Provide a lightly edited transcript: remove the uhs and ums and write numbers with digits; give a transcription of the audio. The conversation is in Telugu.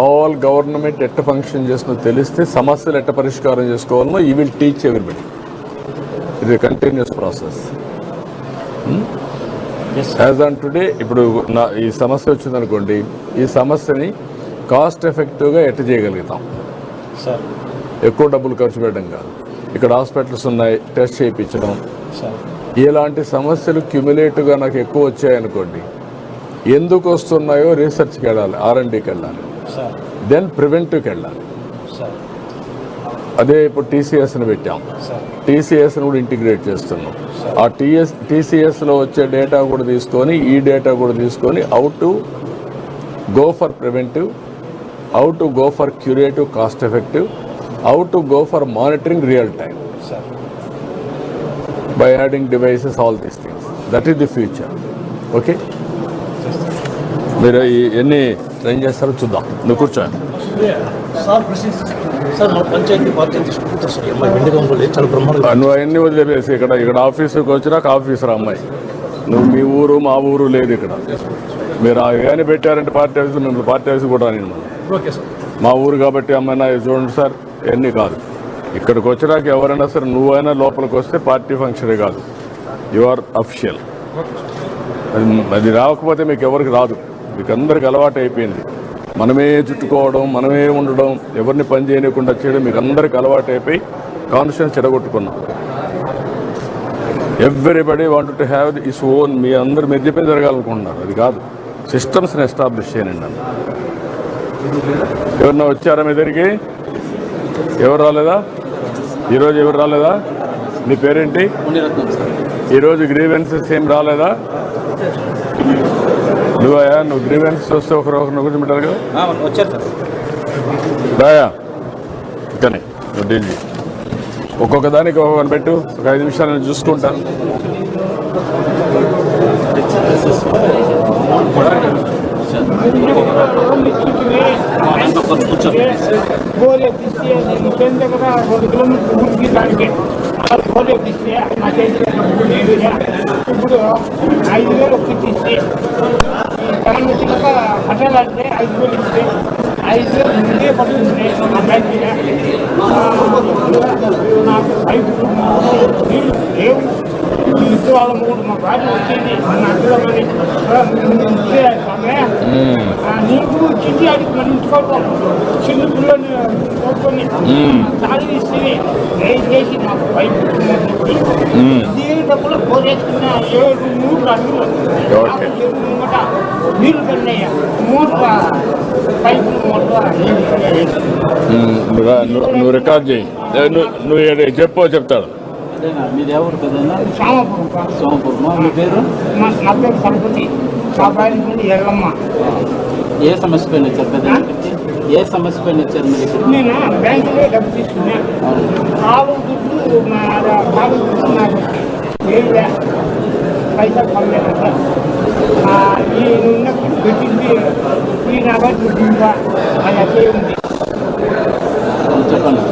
ఆల్ గవర్నమెంట్ ఎట్ట ఫంక్షన్ చేస్తుందో తెలిస్తే సమస్యలు ఎట్ట పరిష్కారం చేసుకోవాలనో ఈ విల్ టీచ్ ఎవ్రీబడి. ఇది continuous process. As on today ఇప్పుడు ఈ సమస్య వచ్చిందనుకోండి, ఈ సమస్యని కాస్ట్ ఎఫెక్టివ్గా ఎట్ట చేయగలుగుతాం. ఎక్కువ డబ్బులు ఖర్చు పెట్టడం కాదు, ఇక్కడ హాస్పిటల్స్ ఉన్నాయి, టెస్ట్ చేయించడం. ఇలాంటి సమస్యలు క్యుములేటివ్గా నాకు ఎక్కువ వచ్చాయనుకోండి, ఎందుకు వస్తున్నాయో రీసెర్చ్కి వెళ్ళాలి, R&Dకి వెళ్ళాలి, దెన్ ప్రివెంటివ్కి వెళ్ళాలి. అదే ఇప్పుడు TCSని పెట్టాం, TCSని కూడా ఇంటిగ్రేట్ చేస్తున్నాం. ఆ TCSలో వచ్చే డేటా కూడా తీసుకొని, ఈ డేటా కూడా తీసుకొని how to go for preventive, how to go for curative cost effective, how to go for monitoring real time by adding devices, all these things. That is the future. Okay? మీరు ఎన్ని ట్రైన్ చేస్తారో చూద్దాం. నువ్వు కూర్చో. నువ్వు అవన్నీ వదిలేసి ఇక్కడ ఆఫీసుకి వచ్చినాక ఆఫీసర్ అమ్మాయి, నువ్వు మీ ఊరు మా ఊరు లేదు ఇక్కడ. మీరు ఏమైనా పెట్టారంటే పార్టీ ఆఫీసులో, మిమ్మల్ని పార్టీ ఆఫీస్ కూడా నేను మా ఊరు కాబట్టి అమ్మాయినా చూడండి సార్, ఎన్ని కాదు. ఇక్కడికి వచ్చినాక ఎవరైనా సరే నువ్వైనా లోపలికి వస్తే పార్టీ ఫంక్షనే కాదు, యు ఆర్ అఫిషియల్. అది రాకపోతే మీకు ఎవరికి రాదు, మీకు అందరికి అలవాటు అయిపోయింది. మనమే చుట్టుకోవడం, మనమే ఉండడం, ఎవరిని పని చేయకుండా చేయడం మీకు అందరికి అలవాటు అయిపోయి కాన్ఫిడెన్స్ చెడగొట్టుకున్నాం. Everybody wanted to have his own. మీ అందరూ మీరు చెప్పేది జరగాలనుకుంటున్నారు, అది కాదు. సిస్టమ్స్ని ఎస్టాబ్లిష్ చేయండి అన్న. ఎవరన్నా వచ్చారా మీ దగ్గరికి? ఎవరు రాలేదా? ఈరోజు ఎవరు రాలేదా? నీ పేరేంటి? ఈరోజు గ్రీవెన్సెస్ ఏం రాలేదా? నువ్వు గ్రీవెన్సెస్ వస్తే ఒకరిని కూర్చోబెట్టారు కదా. రాయా కానీ నువ్వు డీల్ చేయి. ఒక్కొక్క దానికి ఒక్కొక్కని పెట్టు. ఒక 5 నిమిషాలు నేను చూసుకుంటాను. ఇప్పుడు 5,000 ఒక్కటి ఇస్తే కరెంట్ వచ్చినాక కట్టాలంటే 5,000 ఇస్తే 5,000 ముందే పడుతుంది. ఆ బ్యాంక్ నాకు 5 నీళ్ళు లేవు. ఇంటి వాళ్ళ మూడు మా భార్య వచ్చేది మన అడ్డలో నీకు చిట్టి అడిగి మన ఇంటికోవటం చిన్న పిల్లని కోరుకొని చాలు ఇస్తే దయచేసి మాకు బయట ఇదే డబ్బులు కోరేసుకున్న 7 అడుగులు ముంగట నీళ్లు కన్నాయ్యా. 3 పైపులు నువ్వు రికార్డ్ చేయి. నువ్వు చెప్పో చెప్తాడు. మీరు ఎవరు కదన్నా? సోమపురం. మీ పేరు? నా పేరు సరపతి. ఎల్లమ్మ. ఏ సమస్య పైన వచ్చారు పెద్ద? ఏ సమస్య పైన వచ్చారు మీరు? నేను బ్యాంకులో డబ్బు తీసుకున్నా. కాలు దుడ్డు కాలు దుడ్డు నాకు పైసా పడలేదు. ఈ పెట్టింది ఈ నగదు దుడ్డు అది అదే ఉంది. చెప్పండి.